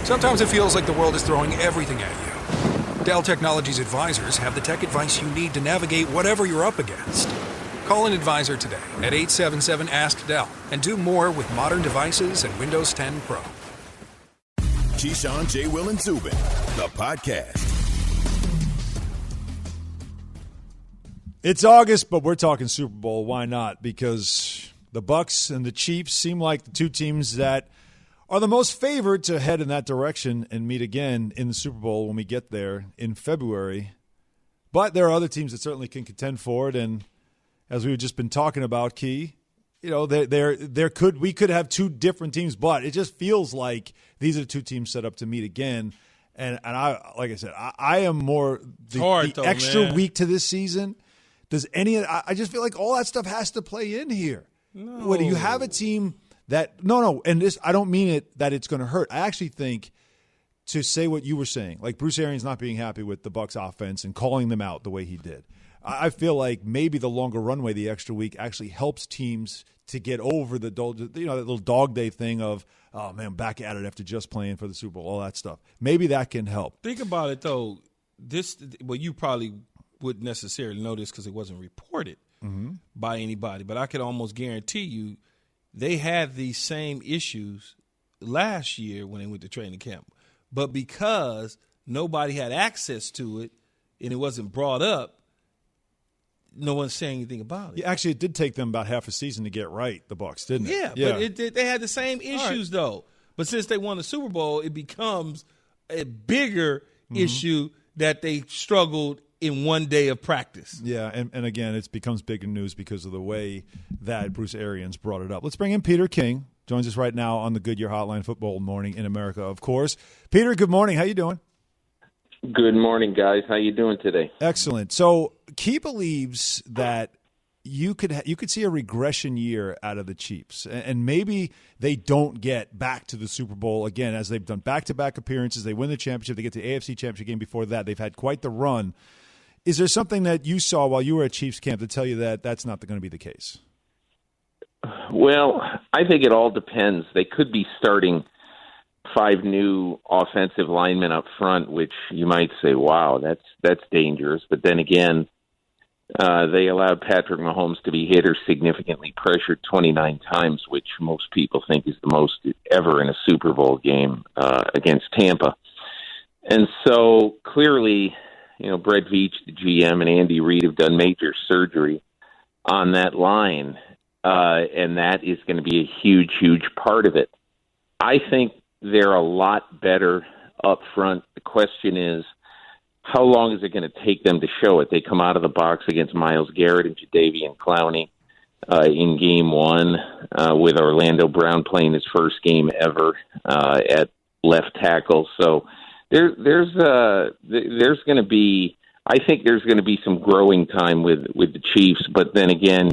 Sometimes it feels like the world is throwing everything at you. Dell Technologies advisors have the tech advice you need to navigate whatever you're up against. Call an advisor today at 877-ASK-DELL and do more with modern devices and Windows 10 Pro. Keyshawn, J. Will, and Zubin, the podcast. It's August, but we're talking Super Bowl. Why not? Because the Bucs and the Chiefs seem like the two teams that are the most favored to head in that direction and meet again in the Super Bowl when we get there in February. But there are other teams that certainly can contend for it, and as we've just been talking about, Key, you know, we could have two different teams, but it just feels like these are two teams set up to meet again. And I, like I said, I am more the extra week to this season. I just feel like all that stuff has to play in here. No. When you have a team that and this, I don't mean it that it's going to hurt. I actually think, to say what you were saying, like Bruce Arians not being happy with the Bucs offense and calling them out the way he did. I feel like maybe the longer runway, the extra week, actually helps teams to get over that little dog day thing of, oh man, back at it after just playing for the Super Bowl, all that stuff. Maybe that can help. Think about it though. You probably wouldn't necessarily know this because it wasn't reported by anybody, but I could almost guarantee you they had these same issues last year when they went to training camp. But because nobody had access to it and it wasn't brought up, no one's saying anything about it. Yeah, actually, it did take them about half a season to get right, the Bucs, didn't it? Yeah. But they had the same issues, though. But since they won the Super Bowl, it becomes a bigger issue that they struggled in one day of practice. Yeah, and again, it becomes bigger news because of the way that Bruce Arians brought it up. Let's bring in Peter King. Joins us right now on the Goodyear Hotline, Football Morning in America, of course. Peter, good morning. How you doing? Good morning, guys. How you doing today? Excellent. So Key believes that you could see a regression year out of the Chiefs, and maybe they don't get back to the Super Bowl again, as they've done back-to-back appearances. They win the championship. They get to the AFC Championship game before that. They've had quite the run. Is there something that you saw while you were at Chiefs camp to tell you that that's not going to be the case? Well, I think it all depends. They could be starting 5 new offensive linemen up front, which you might say, wow, that's dangerous. But then again, they allowed Patrick Mahomes to be hit or significantly pressured 29 times, which most people think is the most ever in a Super Bowl game against Tampa. And so clearly, Brett Veach, the GM, and Andy Reid have done major surgery on that line, and that is going to be a huge, huge part of it. I think they're a lot better up front. The question is, how long is it going to take them to show it? They come out of the box against Myles Garrett and Jadeveon Clowney in Game 1 with Orlando Brown playing his first game ever at left tackle. So there's going to be, I think there's going to be some growing time with the Chiefs. But then again,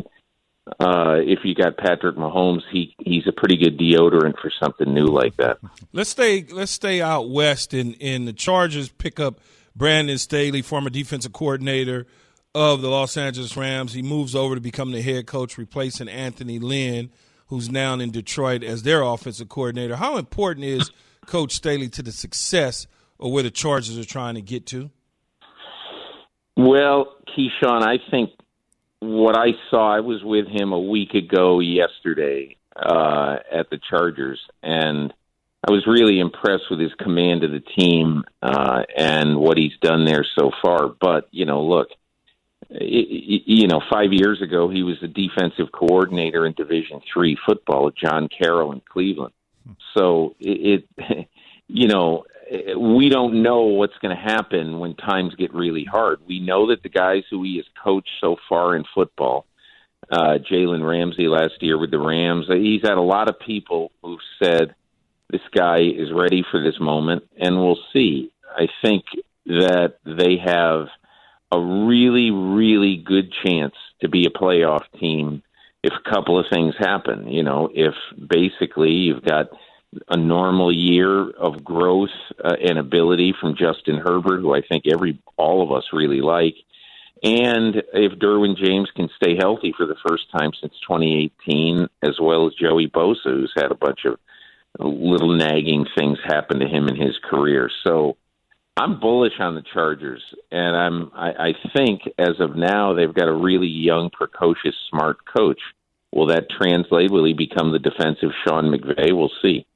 if you got Patrick Mahomes, he's a pretty good deodorant for something new like that. Let's stay out west, and the Chargers pick up Brandon Staley, former defensive coordinator of the Los Angeles Rams. He moves over to become the head coach, replacing Anthony Lynn, who's now in Detroit as their offensive coordinator. How important is Coach Staley to the success of where the Chargers are trying to get to? Well, Keyshawn, I think what I saw, I was with him a week ago yesterday at the Chargers, and I was really impressed with his command of the team and what he's done there so far. But, look, 5 years ago, he was the defensive coordinator in Division III football at John Carroll in Cleveland. So, we don't know what's going to happen when times get really hard. We know that the guys who he has coached so far in football, Jalen Ramsey last year with the Rams, he's had a lot of people who've said, this guy is ready for this moment, and we'll see. I think that they have a really, really good chance to be a playoff team if a couple of things happen. If basically you've got a normal year of growth and ability from Justin Herbert, who I think all of us really like, and if Derwin James can stay healthy for the first time since 2018, as well as Joey Bosa, who's had a bunch of little nagging things happen to him in his career. So I'm bullish on the Chargers, and I think as of now they've got a really young, precocious, smart coach. Will that translate? Will he become the defensive Sean McVay? We'll see.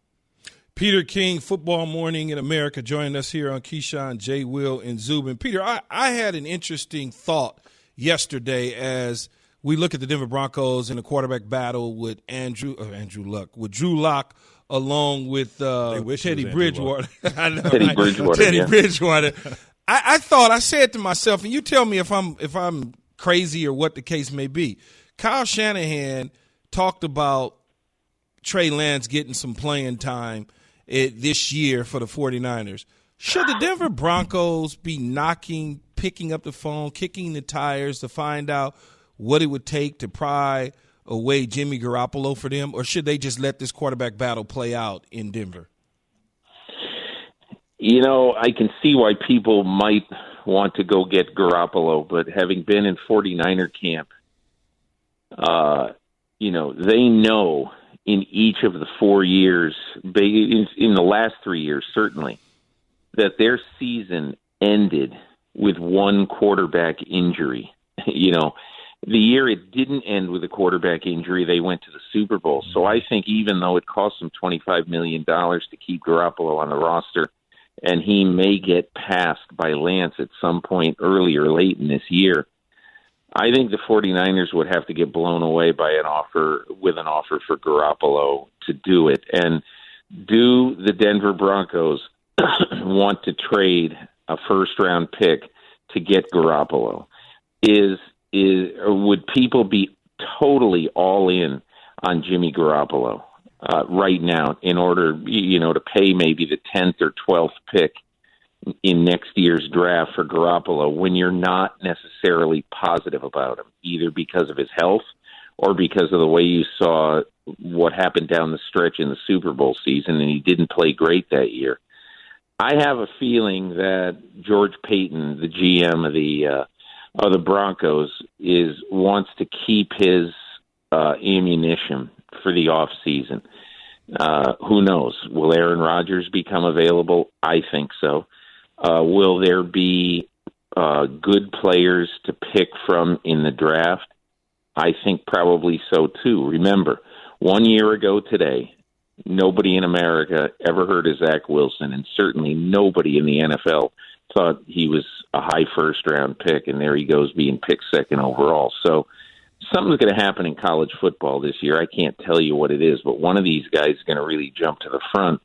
Peter King, Football Morning in America, joining us here on Keyshawn, J. Will, and Zubin. Peter, I had an interesting thought yesterday as we look at the Denver Broncos in a quarterback battle with Drew Lock, along with Teddy Bridgewater. I know, Teddy Bridgewater. I said to myself, and you tell me if I'm crazy or what the case may be. Kyle Shanahan talked about Trey Lance getting some playing time this year for the 49ers. Should the Denver Broncos be picking up the phone, kicking the tires to find out what it would take to pry away Jimmy Garoppolo for them, or should they just let this quarterback battle play out in Denver? I can see why people might want to go get Garoppolo, but having been in 49er camp, they know in each of the 4 years, in the last 3 years certainly, that their season ended with one quarterback injury. The year it didn't end with a quarterback injury, they went to the Super Bowl. So I think even though it cost them $25 million to keep Garoppolo on the roster, and he may get passed by Lance at some point early or late in this year, I think the 49ers would have to get blown away by an offer for Garoppolo to do it. And do the Denver Broncos want to trade a first-round pick to get Garoppolo? Would people be totally all in on Jimmy Garoppolo right now in order, to pay maybe the 10th or 12th pick in next year's draft for Garoppolo when you're not necessarily positive about him, either because of his health or because of the way you saw what happened down the stretch in the Super Bowl season, and he didn't play great that year? I have a feeling that George Paton, the GM of the Broncos, wants to keep his ammunition for the off season. Who knows? Will Aaron Rodgers become available? I think so. Will there be good players to pick from in the draft? I think probably so too. Remember, 1 year ago today, nobody in America ever heard of Zach Wilson, and certainly nobody in the NFL thought he was a high first-round pick, and there he goes being picked second overall. So something's going to happen in college football this year. I can't tell you what it is, but one of these guys is going to really jump to the front,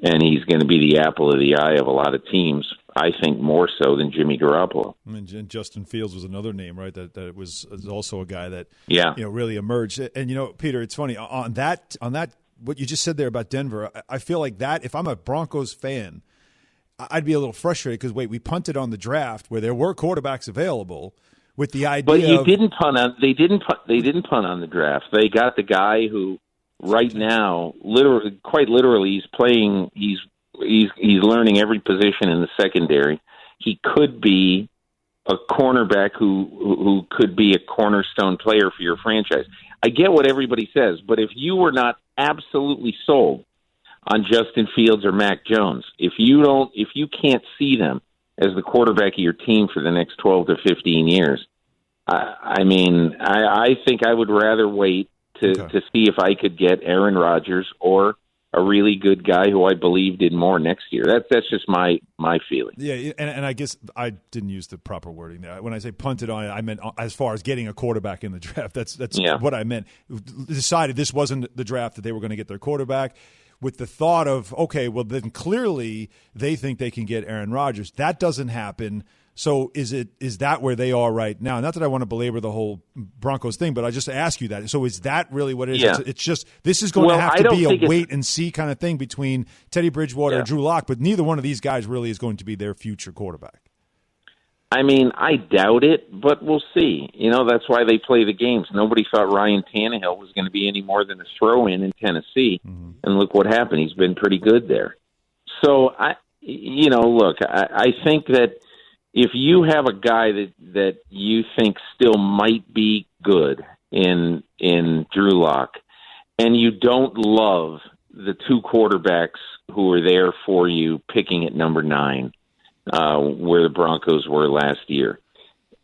and he's going to be the apple of the eye of a lot of teams, I think more so than Jimmy Garoppolo. And Justin Fields was another name, right, that was also a guy that really emerged. And, Peter, it's funny, on that what you just said there about Denver, I feel like that, if I'm a Broncos fan, I'd be a little frustrated because, we punted on the draft where there were quarterbacks available with the idea. But they didn't punt on the draft. They got the guy who right now, quite literally, he's playing. He's learning every position in the secondary. He could be a cornerback who could be a cornerstone player for your franchise. I get what everybody says, but if you were not absolutely sold on Justin Fields or Mac Jones, if you can't see them as the quarterback of your team for the next 12 to 15 years, I think I would rather wait to see if I could get Aaron Rodgers or a really good guy who I believe did more next year. That's just my feeling. Yeah, and I guess I didn't use the proper wording there. When I say punted on it, I meant as far as getting a quarterback in the draft. That's what I meant. Decided this wasn't the draft that they were going to get their quarterback, with the thought of, okay, well, then clearly they think they can get Aaron Rodgers. That doesn't happen. So is that where they are right now? Not that I want to belabor the whole Broncos thing, but I just ask you that. So is that really what it is? Yeah. It's just this is going to have to be a wait-and-see kind of thing between Teddy Bridgewater and Drew Lock, but neither one of these guys really is going to be their future quarterback. I doubt it, but we'll see. That's why they play the games. Nobody thought Ryan Tannehill was going to be any more than a throw-in in Tennessee, and look what happened. He's been pretty good there. So, I think that if you have a guy that you think still might be good in Drew Lock, and you don't love the two quarterbacks who are there for you picking at number 9, where the Broncos were last year.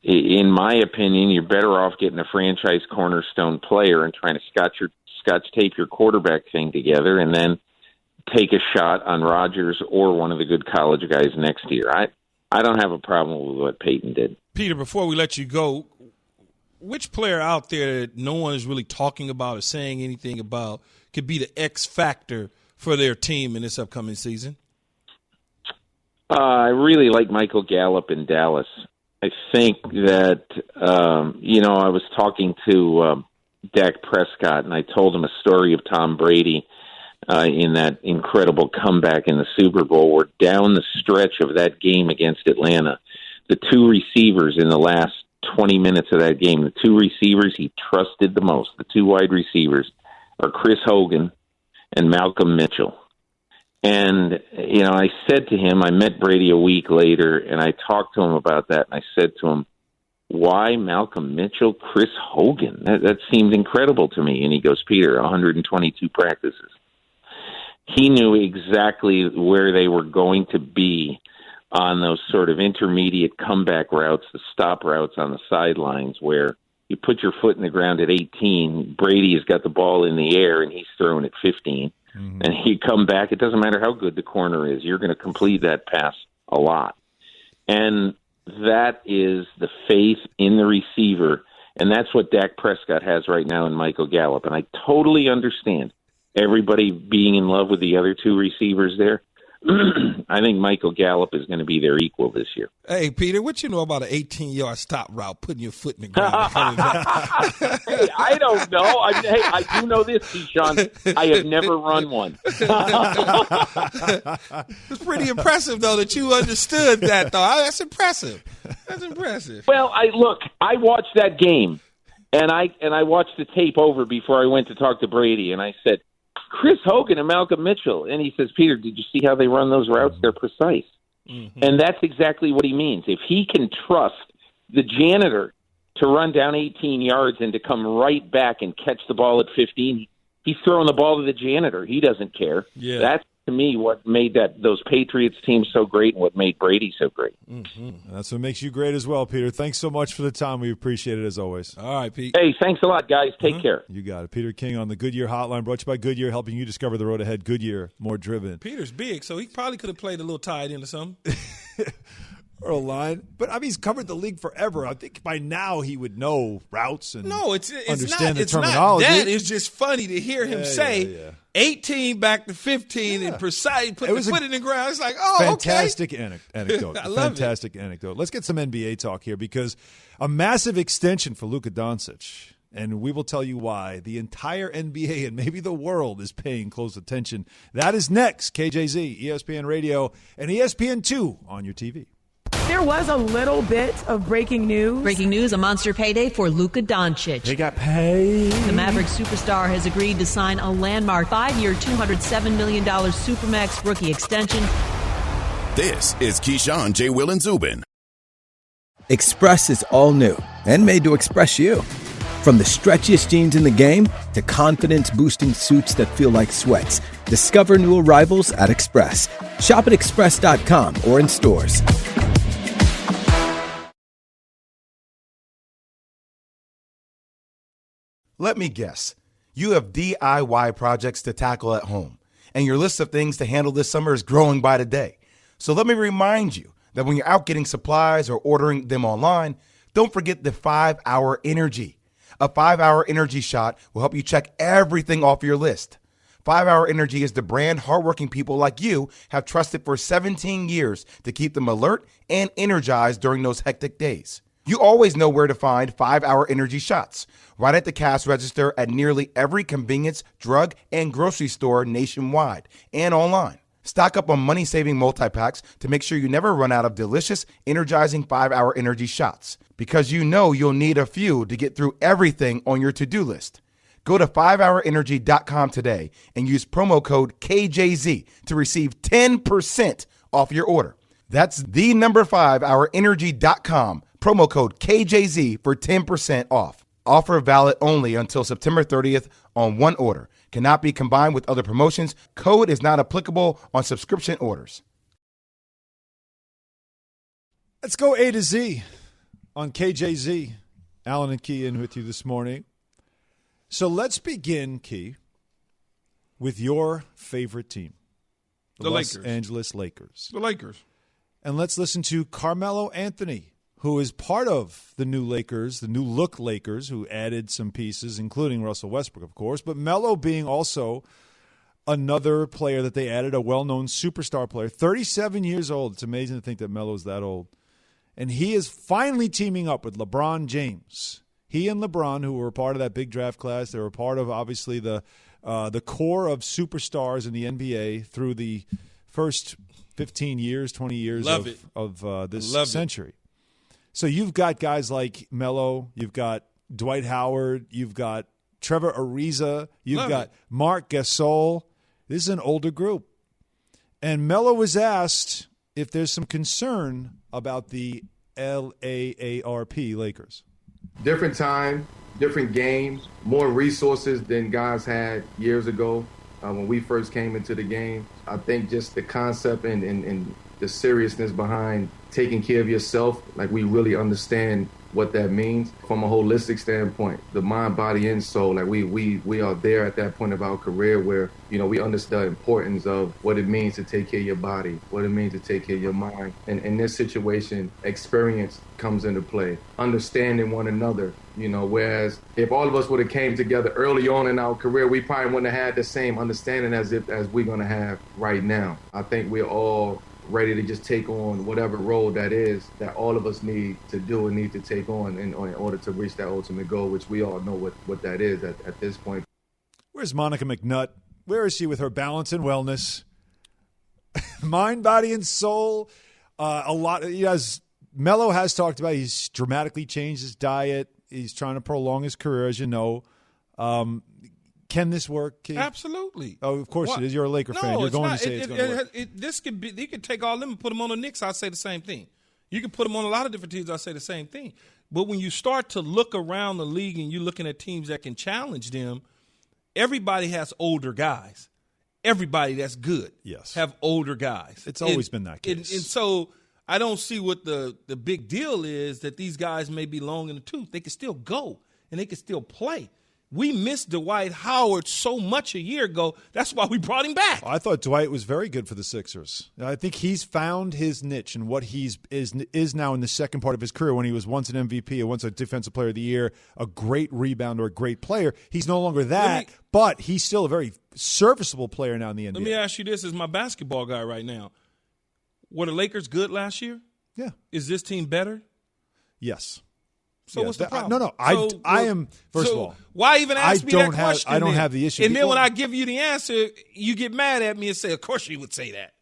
In my opinion, you're better off getting a franchise cornerstone player and trying to scotch tape your quarterback thing together and then take a shot on Rodgers or one of the good college guys next year. I don't have a problem with what Peyton did. Peter, before we let you go, which player out there that no one is really talking about or saying anything about could be the X factor for their team in this upcoming season? I really like Michael Gallup in Dallas. I think that, I was talking to Dak Prescott, and I told him a story of Tom Brady in that incredible comeback in the Super Bowl, where down the stretch of that game against Atlanta, the two receivers in the last 20 minutes of that game, the two receivers he trusted the most, the two wide receivers, are Chris Hogan and Malcolm Mitchell. And, I said to him, I met Brady a week later, and I talked to him about that, and I said to him, why Malcolm Mitchell, Chris Hogan? That seemed incredible to me. And he goes, Peter, 122 practices. He knew exactly where they were going to be on those sort of intermediate comeback routes, the stop routes on the sidelines, where you put your foot in the ground at 18, Brady has got the ball in the air, and he's throwing at 15. Mm-hmm. And he come back. It doesn't matter how good the corner is. You're going to complete that pass a lot. And that is the faith in the receiver. And that's what Dak Prescott has right now in Michael Gallup. And I totally understand everybody being in love with the other two receivers there. I think Michael Gallup is going to be their equal this year. Hey, Peter, what you know about an 18-yard stop route, putting your foot in the ground and coming back? Hey, I don't know. I do know this, Keyshawn. I have never run one. It's pretty impressive, though, that you understood that, though. That's impressive. That's impressive. Well, I watched that game, and I watched the tape over before I went to talk to Brady, and I said, Chris Hogan and Malcolm Mitchell. And he says, Peter, did you see how they run those routes? They're precise. Mm-hmm. And that's exactly what he means. If he can trust the janitor to run down 18 yards and to come right back and catch the ball at 15, he's throwing the ball to the janitor. He doesn't care. Yeah. That's, to me, what made those Patriots teams so great and what made Brady so great. Mm-hmm. That's what makes you great as well, Peter. Thanks so much for the time. We appreciate it as always. All right, Pete. Hey, thanks a lot, guys. Take care. You got it. Peter King on the Goodyear Hotline, brought to you by Goodyear, helping you discover the road ahead. Goodyear, more driven. Peter's big, so he probably could have played a little tight end or something. Or a line. But, he's covered the league forever. I think by now he would know routes and understand the terminology. Not that. It's just funny to hear him say 18 back to 15 and precise, put the foot in the ground. It's like, fantastic okay. Anecdote. I love fantastic anecdote. Let's get some NBA talk here, because a massive extension for Luka Doncic. And we will tell you why the entire NBA and maybe the world is paying close attention. That is next. KJZ, ESPN Radio, and ESPN2 on your TV. There was a little bit of breaking news. Breaking news, a monster payday for Luka Doncic. He got paid. The Maverick superstar has agreed to sign a landmark 5-year, $207 million Supermax rookie extension. This is Keyshawn, J. Will, and Zubin. Express is all new and made to express you. From the stretchiest jeans in the game to confidence-boosting suits that feel like sweats, discover new arrivals at Express. Shop at express.com or in stores. Let me guess. You have DIY projects to tackle at home, and your list of things to handle this summer is growing by the day. So let me remind you that when you're out getting supplies or ordering them online, don't forget the 5-Hour Energy. A 5-Hour Energy shot will help you check everything off your list. 5-Hour Energy is the brand hardworking people like you have trusted for 17 years to keep them alert and energized during those hectic days. You always know where to find 5-Hour Energy shots, right at the cash register at nearly every convenience, drug, and grocery store nationwide and online. Stock up on money-saving multi-packs to make sure you never run out of delicious, energizing 5-Hour Energy shots, because you know you'll need a few to get through everything on your to-do list. Go to 5hourenergy.com today and use promo code KJZ to receive 10% off your order. That's the number 5hourenergy.com, promo code KJZ for 10% off. Offer valid only until September 30th on one order. Cannot be combined with other promotions. Code is not applicable on subscription orders. Let's go A to Z on KJZ. Alan and Key in with you this morning. So let's begin, Key, with your favorite team, The Los Lakers. Angeles Lakers. The Lakers. And let's listen to Carmelo Anthony, who is part of the new Lakers, the new look Lakers, who added some pieces, including Russell Westbrook, of course, but Melo being also another player that they added, a well-known superstar player, 37 years old. It's amazing to think that Melo's that old. And he is finally teaming up with LeBron James. He and LeBron, who were part of that big draft class, they were part of, obviously, the core of superstars in the NBA through the first 15 years, 20 years of this century. So you've got guys like Melo, you've got Dwight Howard, you've got Trevor Ariza, you've got Marc Gasol. This is an older group. And Melo was asked if there's some concern about the LAARP Lakers. Different time, different game, more resources than guys had years ago when we first came into the game. I think just the concept and the seriousness behind taking care of yourself, like we really understand what that means from a holistic standpoint, the mind, body, and soul. Like we are there at that point of our career where, you know, we understand the importance of what it means to take care of your body, what it means to take care of your mind. And in this situation, experience comes into play, understanding one another, you know, whereas if all of us would have came together early on in our career, we probably wouldn't have had the same understanding as we're going to have right now. I think we're all ready to just take on whatever role that is that all of us need to do and need to take on in order to reach that ultimate goal, which we all know what that is at this point. Where's Monica McNutt? Where is she with her balance and wellness? Mind, body, and soul. Melo has talked about he's dramatically changed his diet. He's trying to prolong his career, as you know. Can this work, Keith? Absolutely. Oh, of course it is. You're a Laker fan. You're going to say it's going to work. This could be. You could take all them and put them on the Knicks. I'd say the same thing. You can put them on a lot of different teams. I'd say the same thing. But when you start to look around the league and you're looking at teams that can challenge them, everybody has older guys. Everybody that's good have older guys. It's always been that case. And so I don't see what the big deal is that these guys may be long in the tooth. They can still go and they can still play. We missed Dwight Howard so much a year ago. That's why we brought him back. I thought Dwight was very good for the Sixers. I think he's found his niche and what he's is now in the second part of his career when he was once an MVP and once a Defensive Player of the Year, a great rebounder, a great player. He's no longer that, but he's still a very serviceable player now in the NBA. Let me ask you this as my basketball guy right now. Were the Lakers good last year? Yeah. Is this team better? Yes. So what's the problem? I am, first of all. Why even ask me that question? I don't have the issue. And then when I give you the answer, you get mad at me and say, of course you would say that.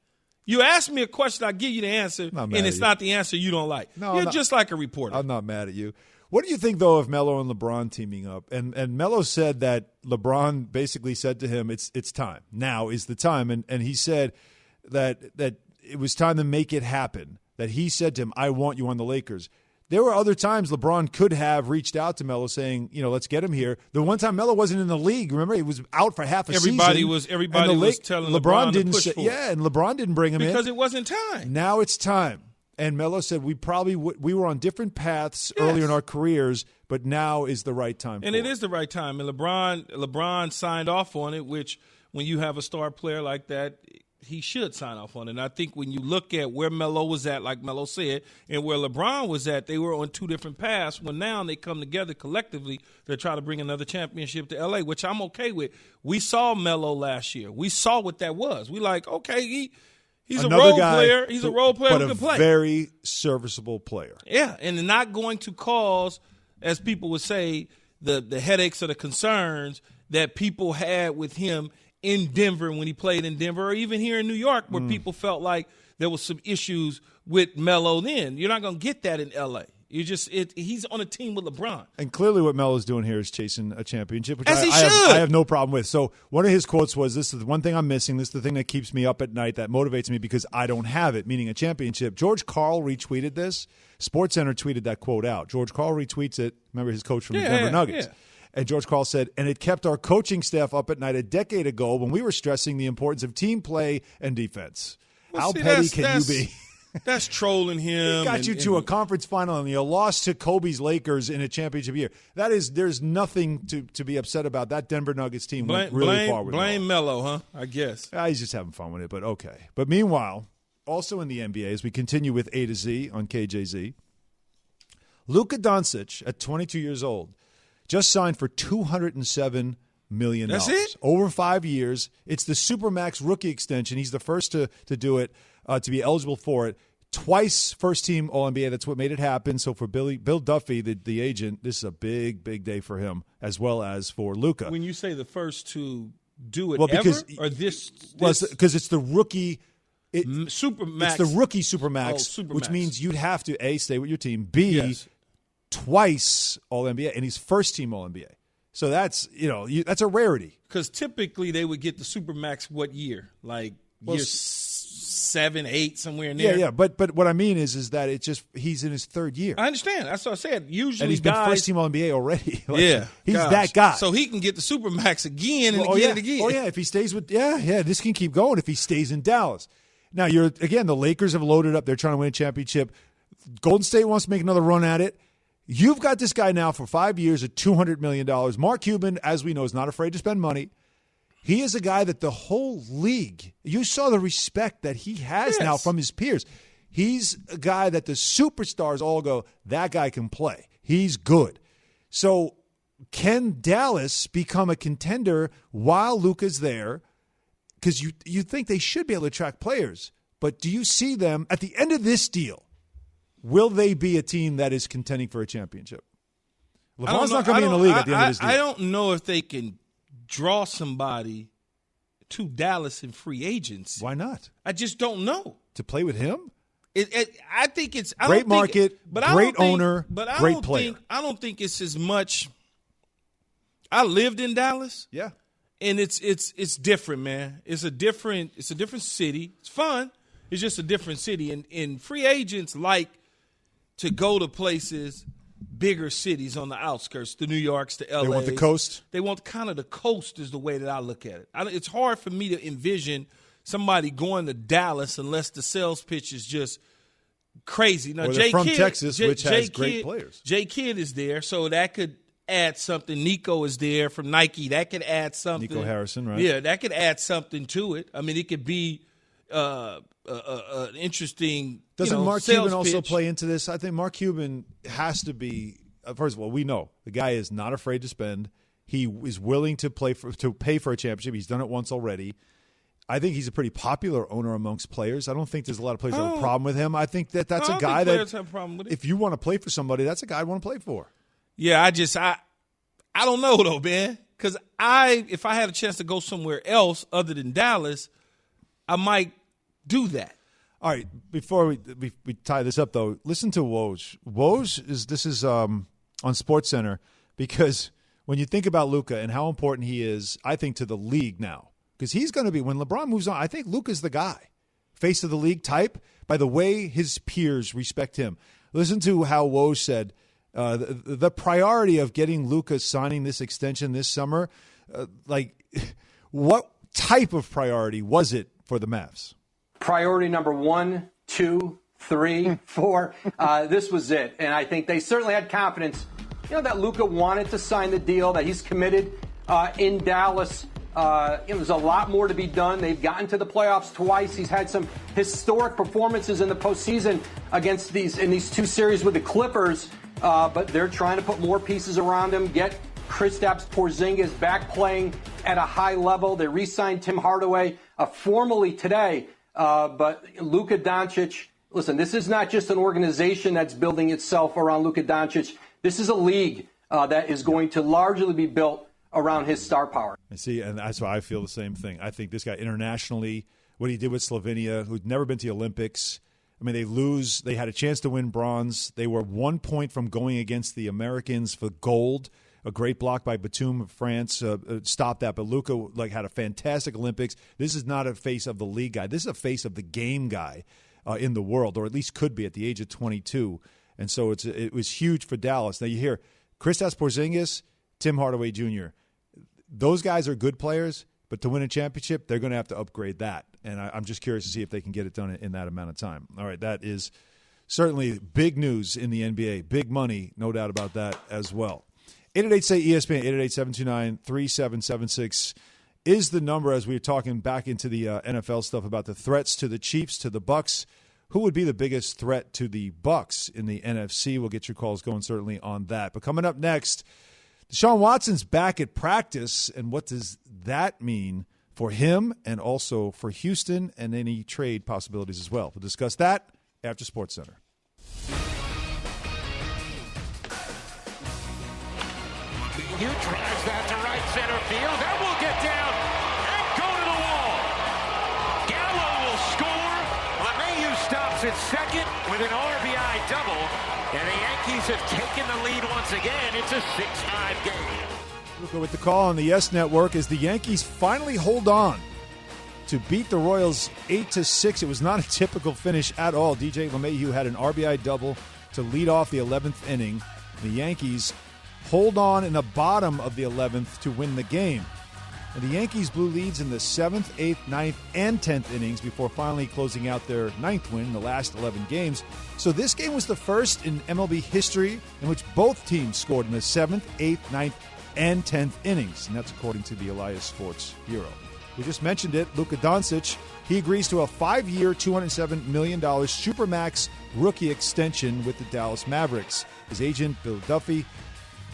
You ask me a question, I give you the answer, and it's not the answer you don't like. You're just like a reporter. I'm not mad at you. What do you think, though, of Melo and LeBron teaming up? And Melo said that LeBron basically said to him, it's time. Now is the time. And he said that it was time to make it happen, that he said to him, I want you on the Lakers. There were other times LeBron could have reached out to Melo saying, let's get him here. The one time Melo wasn't in the league, remember, he was out for half a season. Everybody was telling LeBron didn't to push for it. Yeah, and LeBron didn't bring him in. Because it wasn't time. Now it's time. And Melo said we were on different paths earlier in our careers, but now is the right time. And it is the right time. And LeBron signed off on it, which when you have a star player like that, he should sign off on it. And I think when you look at where Melo was at, like Melo said, and where LeBron was at, they were on two different paths. Well, now they come together collectively to try to bring another championship to L.A., which I'm okay with. We saw Melo last year. We saw what that was. We like, okay, he's a role player. He's a role player who can play. But a very serviceable player. Yeah, and not going to cause, as people would say, the headaches or the concerns that people had with him in Denver when he played in Denver, or even here in New York where people felt like there was some issues with Melo then. You're not going to get that in L.A. He's on a team with LeBron. And clearly what Melo's doing here is chasing a championship, which As he I should. have no problem with. So one of his quotes was, this is the one thing I'm missing. This is the thing that keeps me up at night, that motivates me because I don't have it, meaning a championship. George Karl retweeted this. SportsCenter tweeted that quote out. George Karl retweets it. Remember his coach from the Denver Nuggets. Yeah. And George Karl said, and it kept our coaching staff up at night a decade ago when we were stressing the importance of team play and defense. Well, How see, petty can you be? That's trolling him. He got you to a conference final and you lost to Kobe's Lakers in a championship year. There's nothing to be upset about. That Denver Nuggets team went really far with it. Blame Melo, huh? I guess. He's just having fun with it, but okay. But meanwhile, also in the NBA, as we continue with A to Z on KJZ, Luka Doncic, at 22 years old, just signed for $207 million. That's it? Over 5 years. It's the Supermax rookie extension. He's the first to do it, to be eligible for it. Twice first-team All-NBA. That's what made it happen. So for Bill Duffy, the agent, this is a big, big day for him, as well as for Luka. When you say the first to do it because, ever, or this? Because it's the rookie Supermax. It's the rookie Supermax, which means you'd have to, A, stay with your team, B, twice All-NBA, and he's first-team All-NBA. So that's, that's a rarity. Because typically they would get the Supermax what year? Like year 7, 8, somewhere in there? Yeah. But what I mean is that it's just he's in his third year. I understand. That's what I said. Usually and he's been first-team All-NBA already. He's gosh. that guy. So he can get the Supermax again and again and again. Oh, yeah, if he stays with – this can keep going if he stays in Dallas. Now, the Lakers have loaded up. They're trying to win a championship. Golden State wants to make another run at it. You've got this guy now for 5 years at $200 million. Mark Cuban, as we know, is not afraid to spend money. He is a guy that the whole league, you saw the respect that he has now from his peers. He's a guy that the superstars all go, that guy can play. He's good. So can Dallas become a contender while Luka's there? Because you think they should be able to attract players. But do you see them at the end of this deal? Will they be a team that is contending for a championship? LeBron's not going to be in the league at the end of this deal. I don't know if they can draw somebody to Dallas in free agents. Why not? I just don't know. To play with him? I think it's great market, great owner, great player. I don't think it's as much. I lived in Dallas. Yeah. And it's different, man. It's a different city. It's fun. It's just a different city. And free agents like to go to places, bigger cities on the outskirts, the New Yorks, the LAs. They want the coast? They want kind of the coast is the way that I look at it. It's hard for me to envision somebody going to Dallas unless the sales pitch is just crazy. Now, or they're from Texas, which has great players. J. Kidd is there, so that could add something. Nico is there from Nike. That could add something. Nico Harrison, right? Yeah, that could add something to it. I mean, it could be an interesting. Doesn't Mark sales Cuban also pitch. play into this? I think Mark Cuban has to be. First of all, we know the guy is not afraid to spend. He is willing to pay for a championship. He's done it once already. I think he's a pretty popular owner amongst players. I don't think there's a lot of players that have a problem with him. I think that's a guy that have a problem with it. If you want to play for somebody, that's a guy I want to play for. Yeah, I don't know though, man. Because if I had a chance to go somewhere else other than Dallas, I might do that. All right, before we tie this up though, listen to Woj. Woj is on SportsCenter because when you think about Luka and how important he is, I think to the league now. Because he's going to be, when LeBron moves on, I think Luka's the guy. Face of the league type, by the way his peers respect him. Listen to how Woj said, the priority of getting Luka signing this extension this summer, what type of priority was it for the Mavs? Priority number 1, 2, 3, 4. This was it. And I think they certainly had confidence, that Luka wanted to sign the deal, that he's committed in Dallas. There's a lot more to be done. They've gotten to the playoffs twice. He's had some historic performances in the postseason in these two series with the Clippers. But they're trying to put more pieces around him, get Kristaps Porzingis back playing at a high level. They re-signed Tim Hardaway formally today. But Luka Doncic, listen, this is not just an organization that's building itself around Luka Doncic. This is a league that is going to largely be built around his star power. I see, and that's why I feel the same thing. I think this guy internationally, what he did with Slovenia, who'd never been to the Olympics, I mean, they had a chance to win bronze. They were 1 point from going against the Americans for gold. A great block by Batum of France stopped that. But Luka had a fantastic Olympics. This is not a face of the league guy. This is a face of the game guy in the world, or at least could be at the age of 22. And so it was huge for Dallas. Now you hear Kristaps Porzingis, Tim Hardaway Jr. Those guys are good players, but to win a championship, they're going to have to upgrade that. And I'm just curious to see if they can get it done in that amount of time. All right, that is certainly big news in the NBA. Big money, no doubt about that as well. 888-SAY-ESPN, 888-729-3776 is the number as we were talking back into the NFL stuff about the threats to the Chiefs, to the Bucks. Who would be the biggest threat to the Bucks in the NFC? We'll get your calls going certainly on that. But coming up next, Deshaun Watson's back at practice, and what does that mean for him and also for Houston and any trade possibilities as well? We'll discuss that after SportsCenter. Hugh drives that to right center field. That will get down and go to the wall. Gallo will score. LeMahieu stops at second with an RBI double. And the Yankees have taken the lead once again. It's a 6-5 game. We'll go with the call on the Yes Network as the Yankees finally hold on to beat the Royals 8-6. It was not a typical finish at all. DJ LeMahieu had an RBI double to lead off the 11th inning. The Yankees hold on in the bottom of the 11th to win the game. And the Yankees blew leads in the 7th, 8th, 9th, and 10th innings before finally closing out their 9th win in the last 11 games. So this game was the first in MLB history in which both teams scored in the 7th, 8th, 9th, and 10th innings. And that's according to the Elias Sports Bureau. We just mentioned it, Luka Doncic. He agrees to a 5-year, $207 million Supermax rookie extension with the Dallas Mavericks. His agent, Bill Duffy,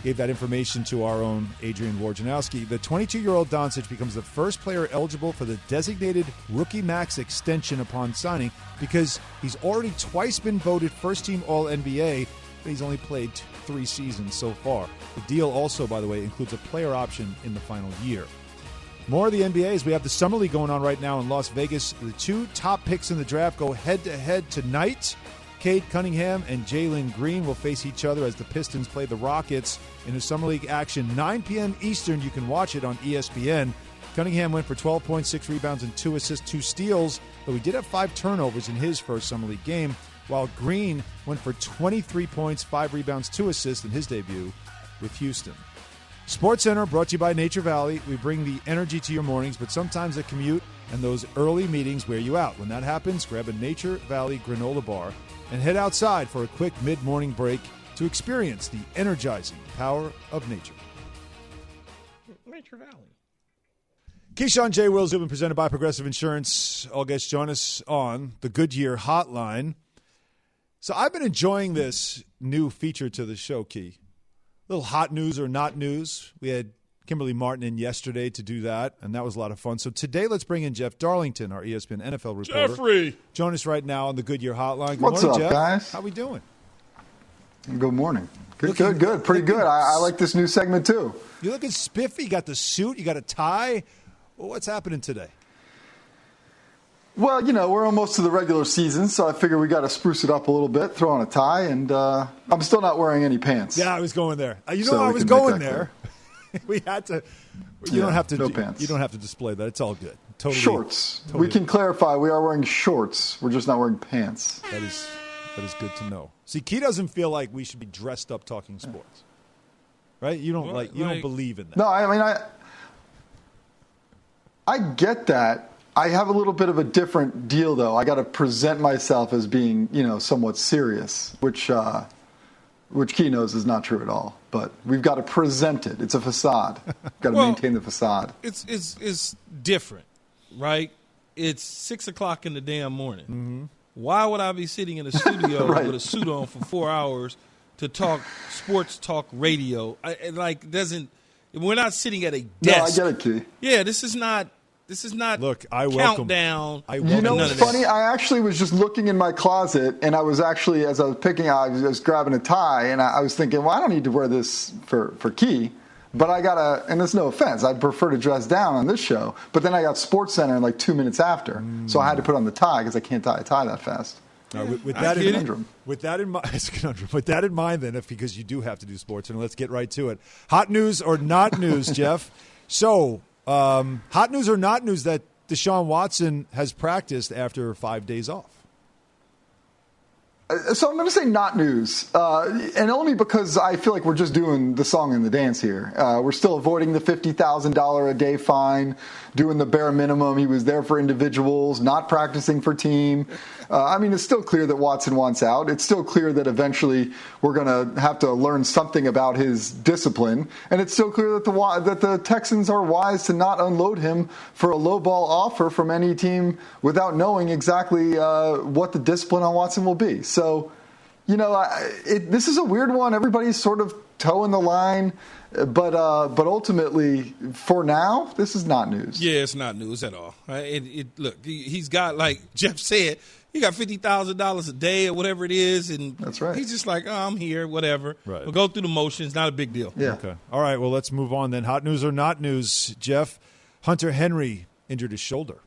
gave that information to our own Adrian Wojnarowski. The 22-year-old Doncic becomes the first player eligible for the designated Rookie Max extension upon signing because he's already twice been voted first-team All-NBA, but he's only played 3 seasons so far. The deal also, by the way, includes a player option in the final year. More of the NBA as we have the Summer League going on right now in Las Vegas. The 2 top picks in the draft go head-to-head tonight. Cade Cunningham and Jalen Green will face each other as the Pistons play the Rockets in the Summer League action. 9 p.m. Eastern, you can watch it on ESPN. Cunningham went for 12 points, 6 rebounds, and 2 assists, 2 steals, though he did have 5 turnovers in his first Summer League game, while Green went for 23 points, 5 rebounds, 2 assists in his debut with Houston. SportsCenter brought to you by Nature Valley. We bring the energy to your mornings, but sometimes the commute and those early meetings wear you out. When that happens, grab a Nature Valley granola bar and head outside for a quick mid-morning break to experience the energizing power of nature. Nature Valley. Keyshawn J. Will Zubin, presented by Progressive Insurance. All guests join us on the Goodyear Hotline. So I've been enjoying this new feature to the show, Key. Little hot news or not news. We had Kimberly Martin in yesterday to do that, and that was a lot of fun. So today, let's bring in Jeff Darlington, our ESPN NFL reporter. Jeffrey! Join us right now on the Goodyear Hotline. Good What's morning, up, Jeff. guys? How we doing? Good morning. Good. Pretty good. I like this new segment, too. You're looking spiffy. You got the suit. You got a tie. Well, what's happening today? Well, we're almost to the regular season, so I figure we got to spruce it up a little bit, throw on a tie, and I'm still not wearing any pants. Yeah, I was going there. I So was we can going make that there. We had to. Yeah, don't have to. no pants. You don't have to display that. It's all good. Totally. Shorts. Totally. We can clarify. We are wearing shorts. We're just not wearing pants. That is good to know. See, Key doesn't feel like we should be dressed up talking sports, right? You don't don't believe in that. No, I mean I get that. I have a little bit of a different deal, though. I got to present myself as being, somewhat serious, which Key knows is not true at all. But we've got to present it. It's a facade. Got to maintain the facade. It's different, right? It's 6 o'clock in the damn morning. Mm-hmm. Why would I be sitting in a studio Right. with a suit on for 4 hours to talk sports talk radio? We're not sitting at a desk. No, I get it, Key. Yeah, this is not. Look, I welcome. Countdown. You know what's funny? I actually was just looking in my closet, and I was actually, as I was picking out, I was grabbing a tie, and I was thinking, well, I don't need to wear this for Key, but I gotta, and there's no offense, I'd prefer to dress down on this show, but then I got SportsCenter like 2 minutes after, so I had to put on the tie because I can't tie a tie that fast. With that in mind, then, because you do have to do sports, and let's get right to it. Hot news or not news, Jeff? So, hot news or not news that Deshaun Watson has practiced after 5 days off? So I'm going to say not news, and only because I feel like we're just doing the song and the dance here. We're still avoiding the $50,000 a day fine, doing the bare minimum. He was there for individuals, not practicing for team. It's still clear that Watson wants out. It's still clear that eventually we're going to have to learn something about his discipline, and it's still clear that the Texans are wise to not unload him for a low ball offer from any team without knowing exactly what the discipline on Watson will be. So, this is a weird one. Everybody's sort of toeing the line, but ultimately, for now, this is not news. Yeah, it's not news at all. Look, he's got, like Jeff said, he got $50,000 a day or whatever it is, and that's right. He's just like, I'm here, whatever. Right. We'll go through the motions. Not a big deal. Yeah. Okay. All right. Well, let's move on then. Hot news or not news, Jeff? Hunter Henry injured his shoulder.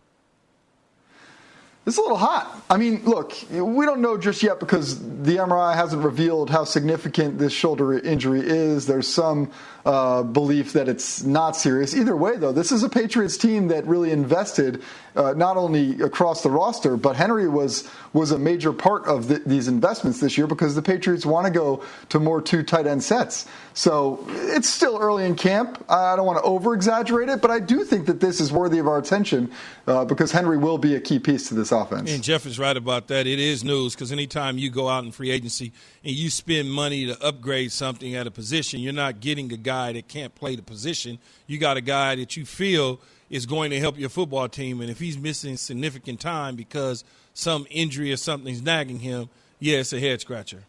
It's a little hot. Look, we don't know just yet because the MRI hasn't revealed how significant this shoulder injury is. There's some belief that it's not serious. Either way, though, this is a Patriots team that really invested not only across the roster, but Henry was a major part of these investments this year because the Patriots want to go to more 2 tight end sets. So it's still early in camp. I don't want to over-exaggerate it, but I do think that this is worthy of our attention because Henry will be a key piece to this offense. And Jeff is right about that. It is news because anytime you go out in free agency and you spend money to upgrade something at a position, you're not getting a guy that can't play the position. You got a guy that you feel is going to help your football team, and if he's missing significant time because some injury or something's nagging him, yeah, it's a head-scratcher.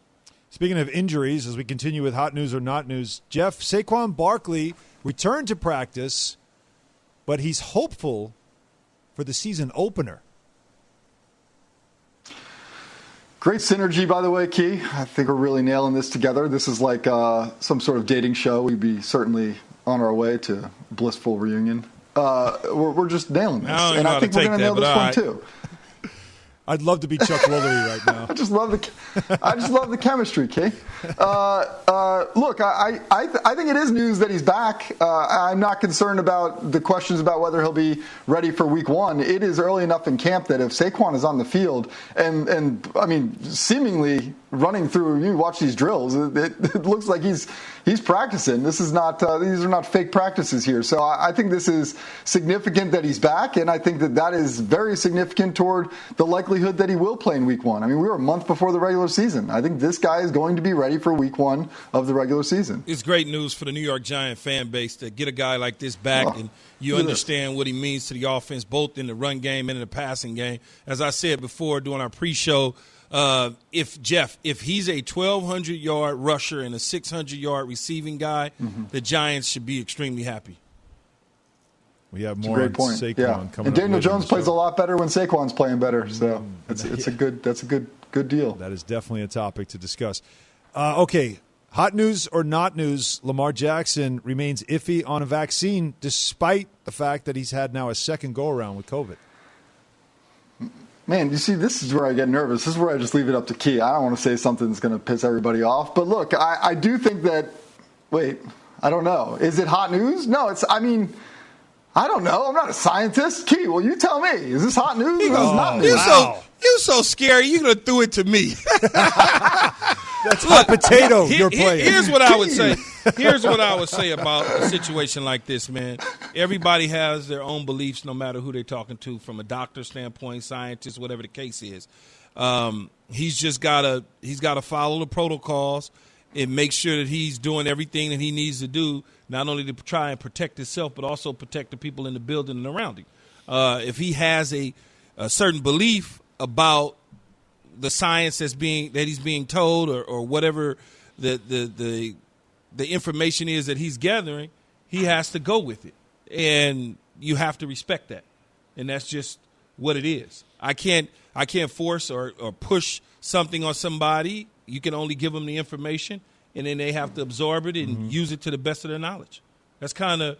Speaking of injuries, as we continue with hot news or not news, Jeff, Saquon Barkley returned to practice, but he's hopeful for the season opener. Great synergy, by the way, Key. I think we're really nailing this together. This is like some sort of dating show. We'd be certainly on our way to blissful reunion. We're just nailing this. And I think we're going to nail this one, too. I'd love to be Chuck Woolery right now. I just love the chemistry, Key. Look, I think it is news that he's back. I'm not concerned about the questions about whether he'll be ready for week 1. It is early enough in camp that if Saquon is on the field and seemingly running through, you watch these drills, it looks like he's practicing. This is not these are not fake practices here. So I think this is significant that he's back, and I think that is very significant toward the likelihood that he will play in week 1. We're a month before the regular season. I think this guy is going to be ready for week 1 of the regular season. It's great news for the New York Giant fan base to get a guy like this back, and you understand what he means to the offense, both in the run game and in the passing game. As I said before during our pre-show, if he's a 1,200-yard rusher and a 600-yard receiving guy, the Giants should be extremely happy. We have more on Saquon coming up. And Daniel Jones plays a lot better when Saquon's playing better, so that's a good deal. That is definitely a topic to discuss. Okay, hot news or not news, Lamar Jackson remains iffy on a vaccine despite the fact that he's had now a second go-around with COVID. Man, you see, this is where I get nervous. This is where I just leave it up to Key. I don't want to say something that's going to piss everybody off. But look, I do think that – wait, I don't know. Is it hot news? No, I don't know. I'm not a scientist. Key, well, you tell me. Is this hot news or is this not news? You're so scary. You're going to throw it to me. That's hot potato you're playing. Here's what I would say. Here's what I would say about a situation like this, man. Everybody has their own beliefs no matter who they're talking to, from a doctor standpoint, scientist, whatever the case is. He's just got to follow the protocols and make sure that he's doing everything that he needs to do, not only to try and protect himself, but also protect the people in the building and around him. If he has a certain belief about the science that he's being told, or whatever the information is that he's gathering, he has to go with it, and you have to respect that, and that's just what it is. I can't force or push something on somebody. You can only give them the information, and then they have to absorb it and use it to the best of their knowledge. That's kind of,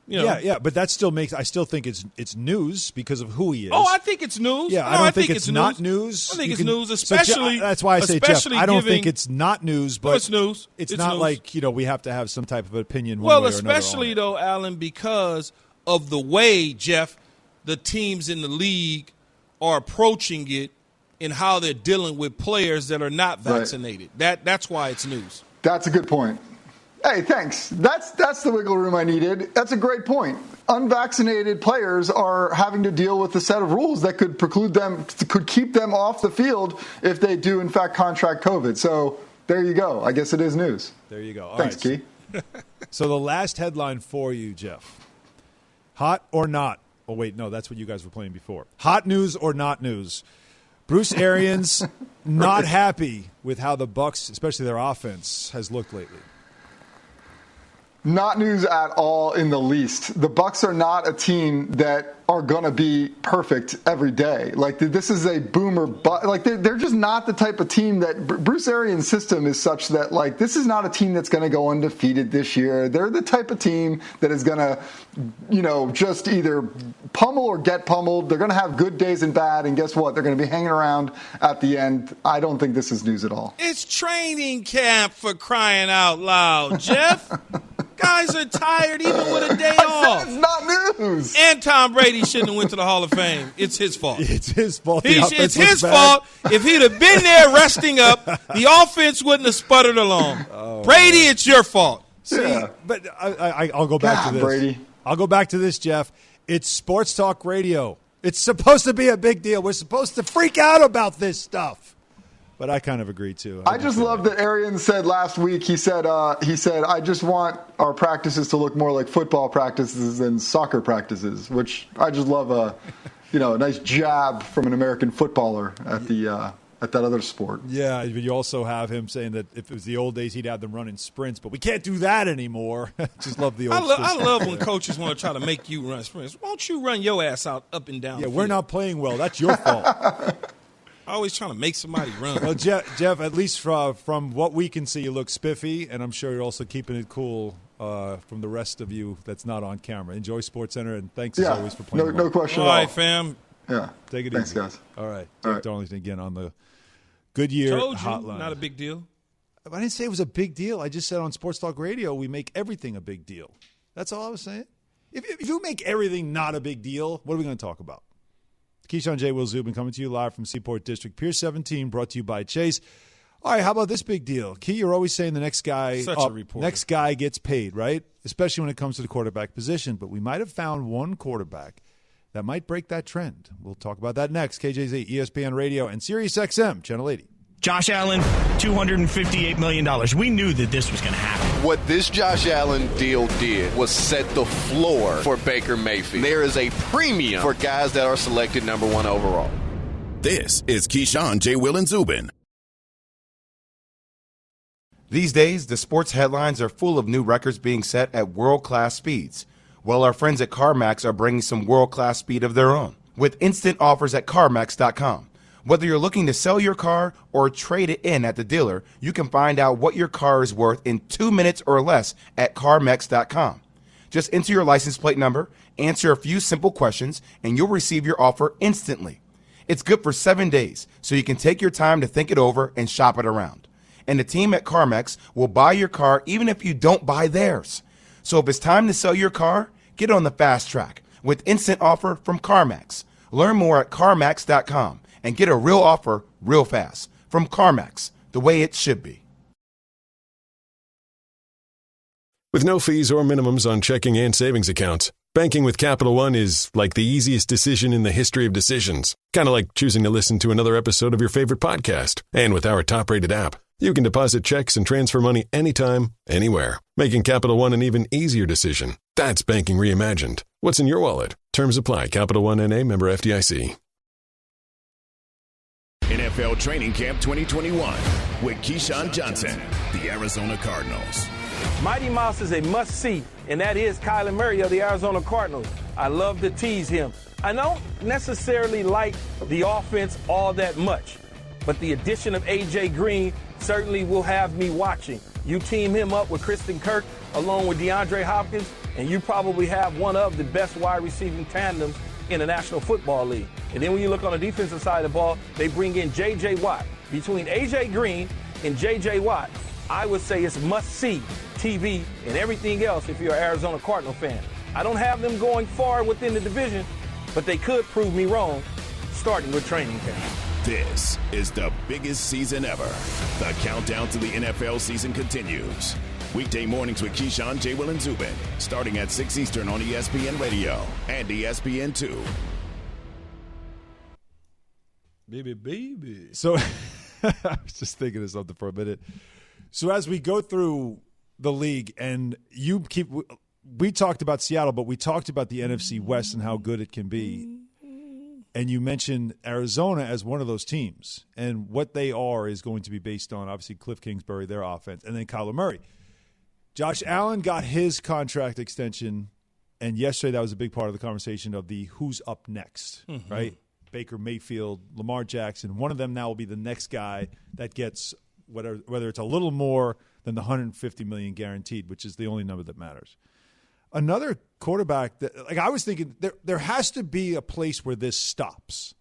Yeah, but that still makes – I still think it's news because of who he is. Oh, I think it's news. Yeah, I don't think it's not news. I think it's news, especially – that's why I say, Jeff, I don't think it's not news, but it's news. It's not news. Like, we have to have some type of opinion one way or another. Well, especially, though, Alan, because of the way, Jeff, the teams in the league are approaching it in how they're dealing with players that are not vaccinated. Right. That's why it's news. That's a good point. Hey, thanks. That's the wiggle room I needed. That's a great point. Unvaccinated players are having to deal with a set of rules that could could keep them off the field if they do, in fact, contract COVID. So there you go. I guess it is news. There you go. All Thanks, right. Key. So the last headline for you, Jeff. Hot or not? Oh, wait, no, that's what you guys were playing before. Hot news or not news? Bruce Arians not happy with how the Bucs, especially their offense, has looked lately. Not news at all in the least. The Bucs are not a team that are going to be perfect every day. Like, this is a boomer, like they're just not the type of team that Bruce Arians' system is such that, like, this is not a team that's going to go undefeated this year. They're the type of team that is going to, just either pummel or get pummeled. They're going to have good days and bad, and guess what? They're going to be hanging around at the end. I don't think this is news at all. It's training camp, for crying out loud, Jeff. Guys are tired even with a day off. It's not news. And Tom Brady shouldn't have went to the Hall of Fame. It's his fault. It's his fault. It's his fault. If he'd have been there resting up, the offense wouldn't have sputtered along. Oh, Brady, it's your fault. See, but I'll go back to this. Brady. I'll go back to this, Jeff. It's sports talk radio. It's supposed to be a big deal. We're supposed to freak out about this stuff. But I kind of agree, too. I just love that Arians said last week, he said, I just want our practices to look more like football practices than soccer practices, which I just love a nice jab from an American footballer at that other sport. Yeah, but you also have him saying that if it was the old days, he'd have them running sprints, but we can't do that anymore. Just love the old I love when coaches want to try to make you run sprints. Won't you run your ass out up and down? Yeah, we're not playing well. That's your fault. Always trying to make somebody run. Well, Jeff, at least from what we can see, you look spiffy, and I'm sure you're also keeping it cool from the rest of you that's not on camera. Enjoy SportsCenter, and thanks as always for playing. No question all at all. right, fam. Yeah. Take it Thanks, easy. guys. All right. All Dave right. Darlington again on the Goodyear Told you, hotline. not a big deal. I didn't say it was a big deal. I just said on Sports Talk Radio we make everything a big deal. That's all I was saying. If you make everything not a big deal, what are we going to talk about? Keyshawn J. Will Zubin coming to you live from Seaport District, Pier 17, brought to you by Chase. All right, how about this big deal? Key, you're always saying the next guy gets paid, right? Especially when it comes to the quarterback position. But we might have found one quarterback that might break that trend. We'll talk about that next. KJZ, ESPN Radio, and Sirius XM, Channel 80. Josh Allen, $258 million. We knew that this was going to happen. What this Josh Allen deal did was set the floor for Baker Mayfield. There is a premium for guys that are selected number one overall. This is Keyshawn, J. Will, and Zubin. These days, the sports headlines are full of new records being set at world-class speeds. Well, our friends at CarMax are bringing some world-class speed of their own with instant offers at CarMax.com. Whether you're looking to sell your car or trade it in at the dealer, you can find out what your car is worth in 2 minutes or less at CarMax.com. Just enter your license plate number, answer a few simple questions, and you'll receive your offer instantly. It's good for 7 days, so you can take your time to think it over and shop it around. And the team at CarMax will buy your car even if you don't buy theirs. So if it's time to sell your car, get on the fast track with instant offer from CarMax. Learn more at CarMax.com. And get a real offer real fast from CarMax, the way it should be. With no fees or minimums on checking and savings accounts, banking with Capital One is like the easiest decision in the history of decisions. Kind of like choosing to listen to another episode of your favorite podcast. And with our top-rated app, you can deposit checks and transfer money anytime, anywhere, making Capital One an even easier decision. That's banking reimagined. What's in your wallet? Terms apply. Capital One N.A. member FDIC. NFL Training Camp 2021 with Keyshawn Johnson, the Arizona Cardinals. Mighty Mouse is a must-see, and that is Kyler Murray of the Arizona Cardinals. I love to tease him. I don't necessarily like the offense all that much, but the addition of A.J. Green certainly will have me watching. You team him up with Kristen Kirk along with DeAndre Hopkins, and you probably have one of the best wide receiving tandems in the National Football League. And then when you look on the defensive side of the ball, they bring in J.J. Watt. Between A.J. Green and J.J. Watt, I would say it's must-see TV and everything else if you're an Arizona Cardinal fan. I don't have them going far within the division, but they could prove me wrong starting with training camp. This is the biggest season ever. The countdown to the NFL season continues. Weekday mornings with Keyshawn, J. Will, and Zubin, starting at 6 Eastern on ESPN Radio and ESPN2. Baby. So I was just thinking of something for a minute. So as we go through the league, and we talked about Seattle, but we talked about the NFC West and how good it can be. And you mentioned Arizona as one of those teams. And what they are is going to be based on, obviously, Cliff Kingsbury, their offense, and then Kyler Murray. Josh Allen got his contract extension, and yesterday that was a big part of the conversation of the who's up next, right? Baker Mayfield, Lamar Jackson. One of them now will be the next guy that gets whether it's a little more than the $150 million guaranteed, which is the only number that matters. Another quarterback that, like, I was thinking, there has to be a place where this stops.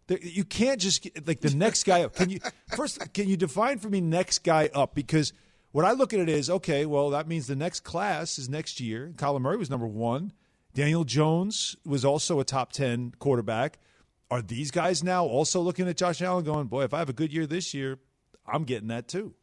You can't just get, like, the next guy up. Can you define for me next guy up? Because what I look at it is, okay, well, that means the next class is next year. Kyler Murray was number 1. Daniel Jones was also a top 10 quarterback. Are these guys now also looking at Josh Allen going, boy, if I have a good year this year, I'm getting that too?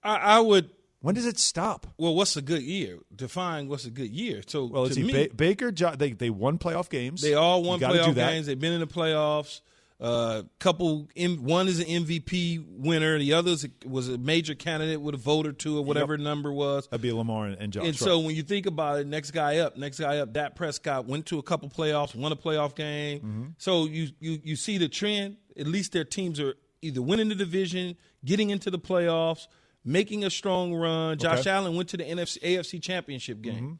I would. When does it stop? Well, what's a good year? Define what's a good year. So, well, let's see. Baker, they won playoff games. They all won playoff games. They've been in the playoffs. One is an MVP winner. The other was a major candidate with a vote or two or whatever number was. That'd be Lamar and Josh. And so when you think about it, next guy up. Dak Prescott went to a couple playoffs, won a playoff game. Mm-hmm. So you see the trend. At least their teams are either winning the division, getting into the playoffs, making a strong run. Josh Allen went to the AFC Championship game. Mm-hmm.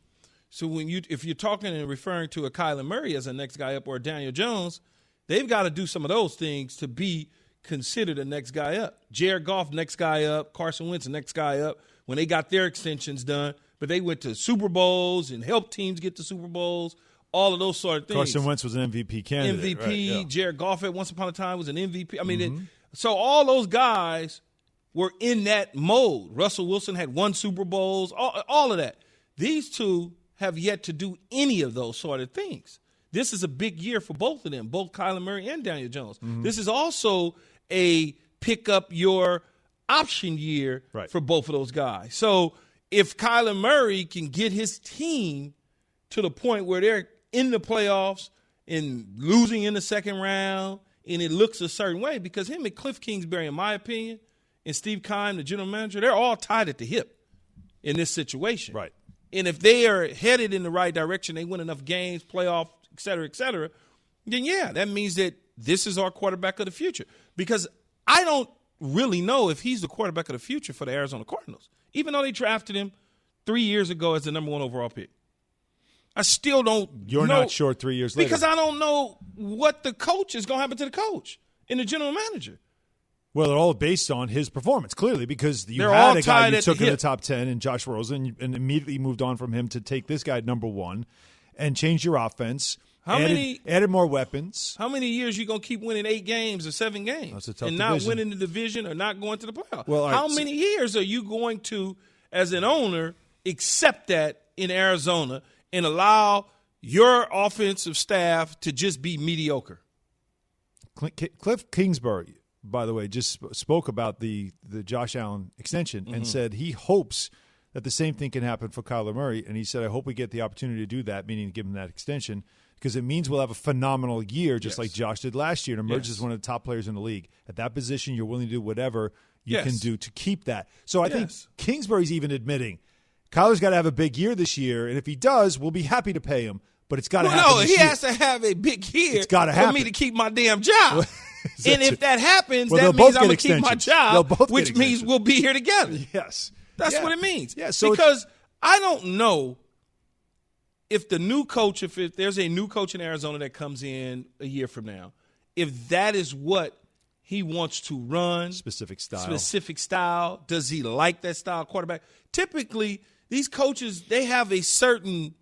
So if you're talking and referring to a Kyler Murray as a next guy up or a Daniel Jones, they've got to do some of those things to be considered a next guy up. Jared Goff, next guy up. Carson Wentz, next guy up when they got their extensions done. But they went to Super Bowls and helped teams get to Super Bowls, all of those sort of things. Carson Wentz was an MVP candidate. MVP. Right, yeah. Jared Goff at once upon a time was an MVP. I mean, so all those guys were in that mode. Russell Wilson had won Super Bowls, all of that. These two have yet to do any of those sort of things. This is a big year for both of them, both Kyler Murray and Daniel Jones. This is also a pick up your option year for both of those guys. So if Kyler Murray can get his team to the point where they're in the playoffs and losing in the second round and it looks a certain way, because him and Cliff Kingsbury, in my opinion, and Steve Keim, the general manager, they're all tied at the hip in this situation. Right. And if they are headed in the right direction, they win enough games, playoff, et cetera, then, yeah, that means that this is our quarterback of the future. Because I don't really know if he's the quarterback of the future for the Arizona Cardinals, even though they drafted him 3 years ago as the number 1 overall pick. I still don't You're know, not sure 3 years later. because I don't know what the coach is going to happen to the coach and the general manager. Well, they're all based on his performance, clearly, because you They're had all a guy tied you at took the in the hip. top 10 in Josh Rosen and immediately moved on from him to take this guy number 1 and change your offense. Added more weapons. How many years you going to keep winning 8 games or 7 games That's a tough and not division. winning the division or not going to the playoffs? Well, all right, how many years are you going to, as an owner, accept that in Arizona and allow your offensive staff to just be mediocre? Cliff Kingsbury, by the way, just spoke about the Josh Allen extension and said he hopes that the same thing can happen for Kyler Murray. And he said, I hope we get the opportunity to do that, meaning to give him that extension, because it means we'll have a phenomenal year, just like Josh did last year, and emerge as one of the top players in the league. At that position, you're willing to do whatever you can do to keep that. So I think Kingsbury's even admitting Kyler's got to have a big year this year, and if he does, we'll be happy to pay him. But it's got to happen. No, he has to have a big year it's gotta happen. for me to keep my damn job. And if that happens, well, that means I'm going to keep my job, which means we'll be here together. Yes. That's what it means. Yeah, so because I don't know if the new coach, if there's a new coach in Arizona that comes in a year from now, if that is what he wants to run. Specific style. Does he like that style quarterback? Typically, these coaches, they have a certain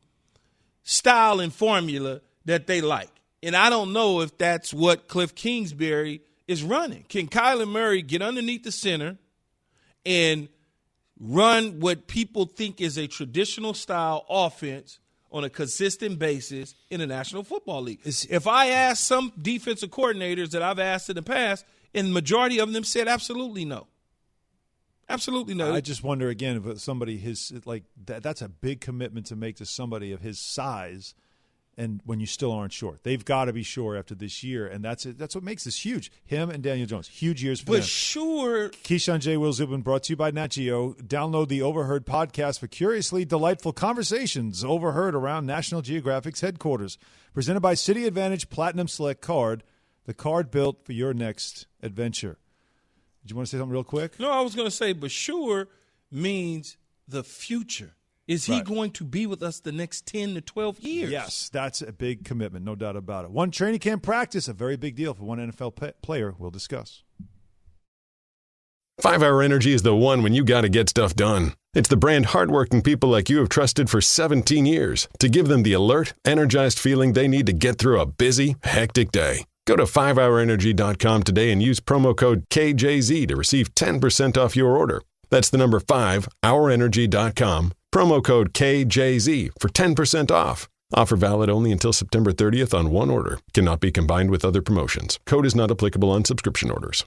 style and formula that they like. And I don't know if that's what Cliff Kingsbury is running. Can Kyler Murray get underneath the center and run what people think is a traditional style offense, on a consistent basis in the National Football League. If I ask some defensive coordinators that I've asked in the past, and the majority of them said absolutely no. Absolutely no. I just wonder, again, if somebody that's a big commitment to make to somebody of his size. And when you still aren't sure, they've got to be sure after this year, and that's it. That's what makes this huge. Him and Daniel Jones, huge years for them. But sure, Keyshawn J. Will Zubin, brought to you by Nat Geo. Download the Overheard podcast for curiously delightful conversations overheard around National Geographic's headquarters. Presented by City Advantage Platinum Select Card, the card built for your next adventure. Did you want to say something real quick? No, I was going to say, but sure means the future. Is he going to be with us the next 10 to 12 years? Yes, that's a big commitment, no doubt about it. One training camp practice, a very big deal for one NFL player we'll discuss. 5 Hour Energy is the one when you got to get stuff done. It's the brand hardworking people like you have trusted for 17 years to give them the alert, energized feeling they need to get through a busy, hectic day. Go to 5hourenergy.com today and use promo code KJZ to receive 10% off your order. That's the number 5hourenergy.com. Promo code KJZ for 10% off. Offer valid only until September 30th on one order. Cannot be combined with other promotions. Code is not applicable on subscription orders.